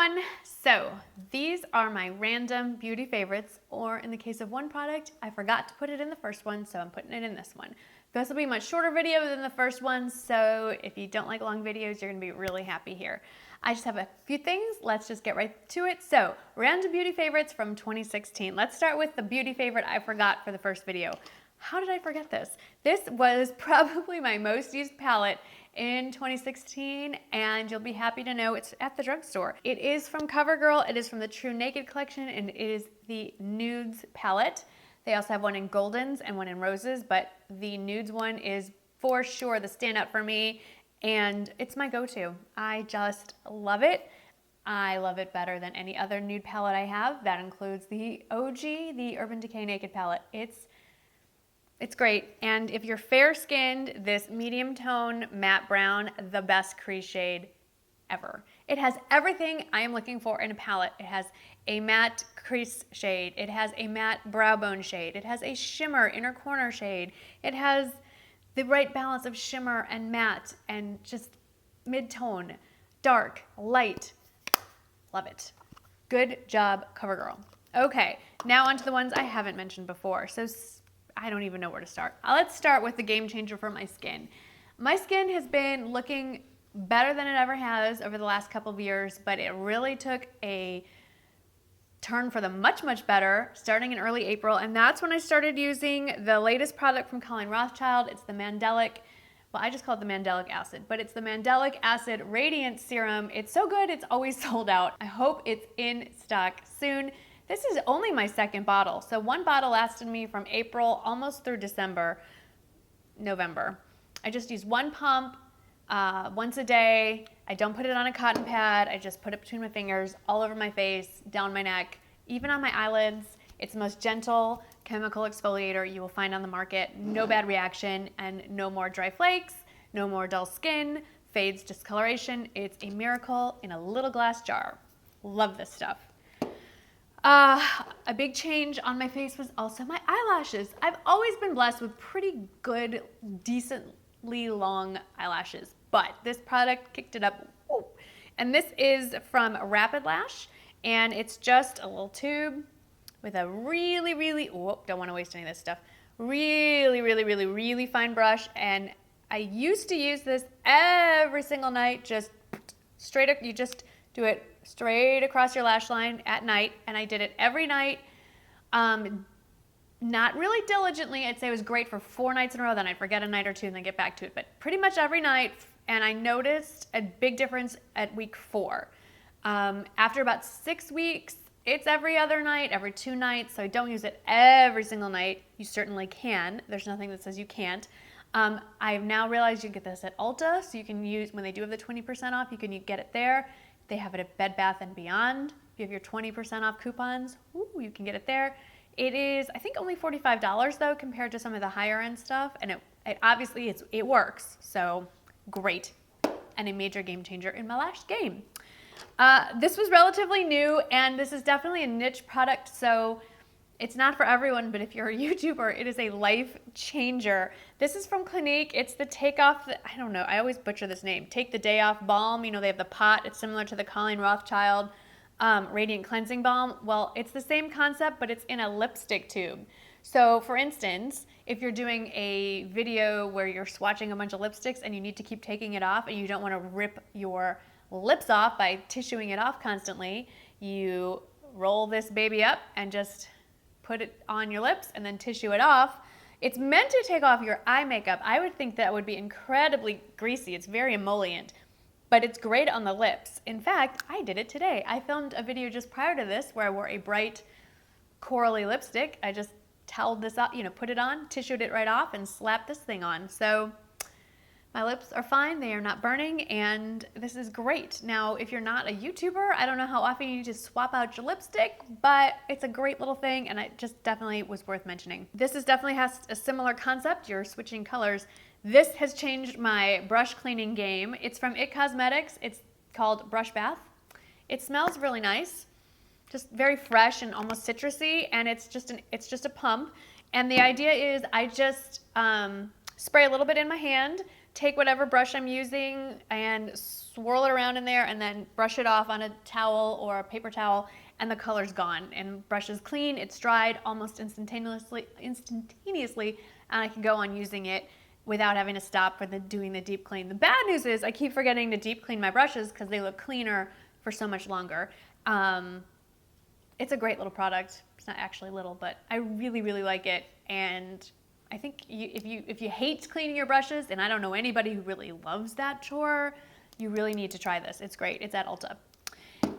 everyone. So these are my random beauty favorites, or in the case of one product, I forgot to put it in the first one, so I'm putting it in this one. This will be a much shorter video than the first one, so if you don't like long videos, you're gonna be really happy here. I just have a few things. Let's just get right to it. So random beauty favorites from 2016. Let's start with the beauty favorite I forgot for the first video. How did I forget this? This was probably my most used palette in 2016, and you'll be happy to know it's at the drugstore. It is from CoverGirl. It is from the True Naked collection, and it is the Nudes palette. They also have one in Goldens and one in Roses, but the Nudes one is for sure the standout for me, and it's my go-to. I just love it. I love it better than any other nude palette I have. That includes the OG, the Urban Decay Naked palette. It's great, and if you're fair-skinned, this medium tone matte brown, the best crease shade ever. It has everything I am looking for in a palette. It has a matte crease shade. It has a matte brow bone shade. It has a shimmer inner corner shade. It has the right balance of shimmer and matte and just mid-tone, dark, light. Love it. Good job, CoverGirl. Okay, now onto the ones I haven't mentioned before. So I don't even know where to start. Let's start with the game changer for my skin. My skin has been looking better than it ever has over the last couple of years, but it really took a turn for the much, much better starting in early April, and that's when I started using the latest product from Colleen Rothschild. It's the Mandelic, well, I just call it the Mandelic Acid, but it's the Mandelic Acid Radiant Serum. It's so good, it's always sold out. I hope it's in stock soon. This is only my second bottle. So one bottle lasted me from April almost through November. I just use one pump once a day. I don't put it on a cotton pad. I just put it between my fingers, all over my face, down my neck, even on my eyelids. It's the most gentle chemical exfoliator you will find on the market. No bad reaction and no more dry flakes, no more dull skin, fades, discoloration. It's a miracle in a little glass jar. Love this stuff. A big change on my face was also my eyelashes. I've always been blessed with pretty good, decently long eyelashes, but this product kicked it up. Woo. And this is from Rapid Lash, and it's just a little tube with a really, don't want to waste any of this stuff, really fine brush, and I used to use this every single night, just straight up, you just do it straight across your lash line at night, and I did it every night, not really diligently. I'd say it was great for 4 nights in a row, then I'd forget a night or two and then get back to it, but pretty much every night, and I noticed a big difference at week 4. After about 6 weeks, it's every other night, every 2 nights, so I don't use it every single night. You certainly can. There's nothing that says you can't. I've now realized you can get this at Ulta, so you can use, when they do have the 20% off, you can get it there. They have it at Bed Bath & Beyond. If you have your 20% off coupons, you can get it there. It is, I think, only $45 though, compared to some of the higher end stuff, and it obviously it works, so great, and a major game changer in my lash game. This was relatively new, and this is definitely a niche product, so it's not for everyone, but if you're a YouTuber, it is a life changer. This is from Clinique. It's the I don't know, I always butcher this name. Take the Day Off Balm. You know, they have the pot. It's similar to the Colleen Rothschild Radiant Cleansing Balm. Well, it's the same concept, but it's in a lipstick tube. So for instance, if you're doing a video where you're swatching a bunch of lipsticks and you need to keep taking it off and you don't want to rip your lips off by tissuing it off constantly, you roll this baby up and just put it on your lips and then tissue it off. It's meant to take off your eye makeup. I would think that would be incredibly greasy. It's very emollient, but it's great on the lips. In fact, I did it today. I filmed a video just prior to this where I wore a bright corally lipstick. I just toweled this up, put it on, tissued it right off, and slapped this thing on. So my lips are fine, they are not burning, and this is great. Now, if you're not a YouTuber, I don't know how often you need to swap out your lipstick, but it's a great little thing, and it just definitely was worth mentioning. This definitely has a similar concept. You're switching colors. This has changed my brush cleaning game. It's from IT Cosmetics. It's called Brush Bath. It smells really nice, just very fresh and almost citrusy, and it's just a pump. And the idea is I just spray a little bit in my hand, take whatever brush I'm using and swirl it around in there and then brush it off on a towel or a paper towel, and the color's gone. And brush is clean, it's dried almost instantaneously, and I can go on using it without having to stop for doing the deep clean. The bad news is I keep forgetting to deep clean my brushes because they look cleaner for so much longer. It's a great little product. It's not actually little, but I really, really like it. And I think if you hate cleaning your brushes, and I don't know anybody who really loves that chore, you really need to try this. It's great. It's at Ulta.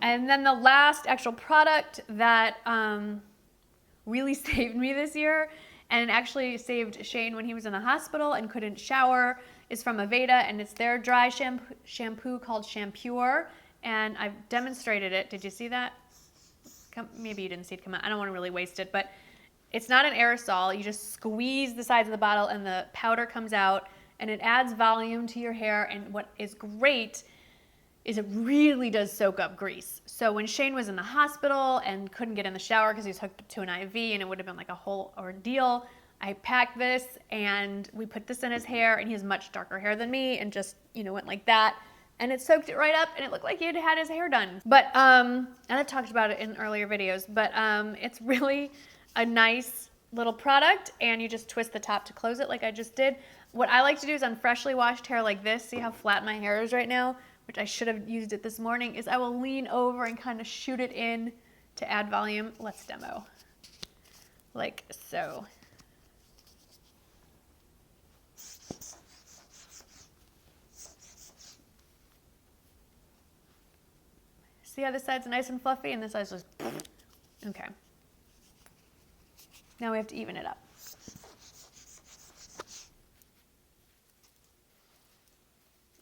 And then the last actual product that really saved me this year, and actually saved Shane when he was in the hospital and couldn't shower, is from Aveda, and it's their dry shampoo called Shampoo, and I've demonstrated it. Did you see that? Maybe you didn't see it come out. I don't want to really waste it, but it's not an aerosol. You just squeeze the sides of the bottle and the powder comes out, and it adds volume to your hair. And what is great is it really does soak up grease. So when Shane was in the hospital and couldn't get in the shower because he was hooked up to an IV and it would have been like a whole ordeal, I packed this and we put this in his hair, and he has much darker hair than me, and just, went like that. And it soaked it right up, and it looked like he had had his hair done. But, and I talked about it in earlier videos, but it's really a nice little product, and you just twist the top to close it like I just did. What I like to do is on freshly washed hair like this, see how flat my hair is right now, which I should have used it this morning, is I will lean over and kind of shoot it in to add volume. Let's demo. Like so. See how this side's nice and fluffy and this side's just, okay. Now we have to even it up.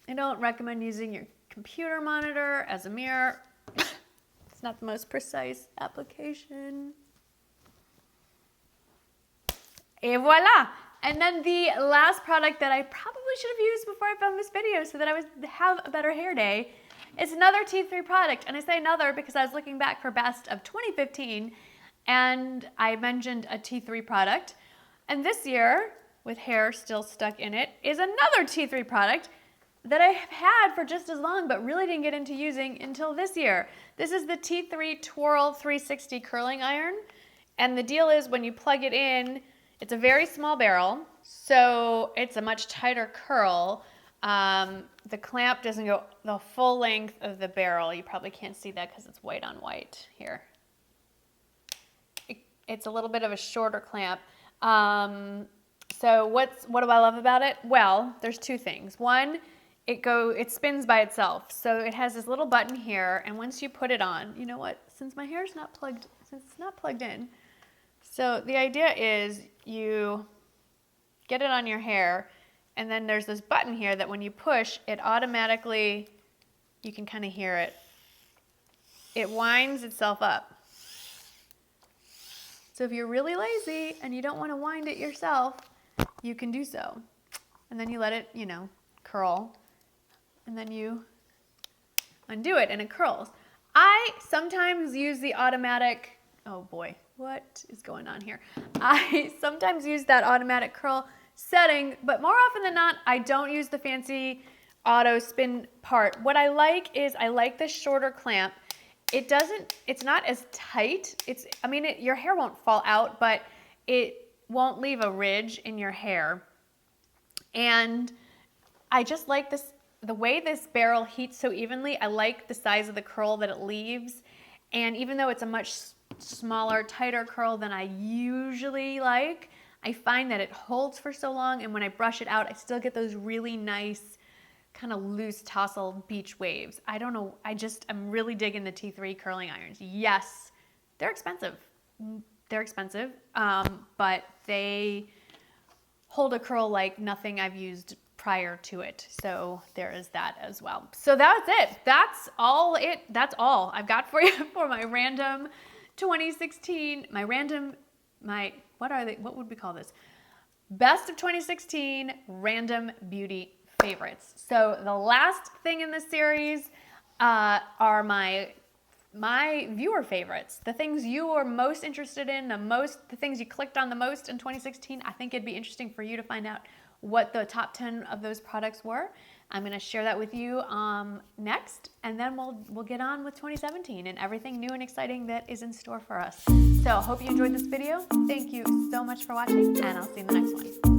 I don't recommend using your computer monitor as a mirror. It's not the most precise application. Et voila! And then the last product that I probably should have used before I filmed this video so that I would have a better hair day is another T3 product. And I say another because I was looking back for best of 2015 and I mentioned a T3 product. And this year, with hair still stuck in it, is another T3 product that I have had for just as long but really didn't get into using until this year. This is the T3 Twirl 360 curling iron. And the deal is when you plug it in, it's a very small barrel, so it's a much tighter curl. The clamp doesn't go the full length of the barrel. You probably can't see that because it's white on white here. It's a little bit of a shorter clamp. So what do I love about it? Well, there's two things. One, it spins by itself. So it has this little button here, and once you put it on, you know what? Since it's not plugged in. So the idea is you get it on your hair, and then there's this button here that when you push, it automatically, you can kind of hear it. It winds itself up. So if you're really lazy and you don't want to wind it yourself, you can do so. And then you let it, curl. And then you undo it and it curls. I sometimes use the automatic, oh boy, what is going on here? I sometimes use that automatic curl setting, but more often than not, I don't use the fancy auto spin part. What I like is I like the shorter clamp. It's not as tight. Your hair won't fall out, but it won't leave a ridge in your hair. And I just like the way this barrel heats so evenly. I like the size of the curl that it leaves. And even though it's a much smaller, tighter curl than I usually like, I find that it holds for so long, and when I brush it out, I still get those really nice, kind of loose tousle beach waves. I don't know, I'm really digging the T3 curling irons. Yes, they're expensive. But they hold a curl like nothing I've used prior to it. So there is that as well. So that's it. That's all I've got for you for my random 2016, what would we call this? Best of 2016 random beauty favorites. So the last thing in this series are my viewer favorites, the things you are most interested in, the things you clicked on the most in 2016. I think it'd be interesting for you to find out what the top 10 of those products were. I'm going to share that with you next, and then we'll get on with 2017 and everything new and exciting that is in store for us. So hope you enjoyed this video. Thank you so much for watching, and I'll see you in the next one.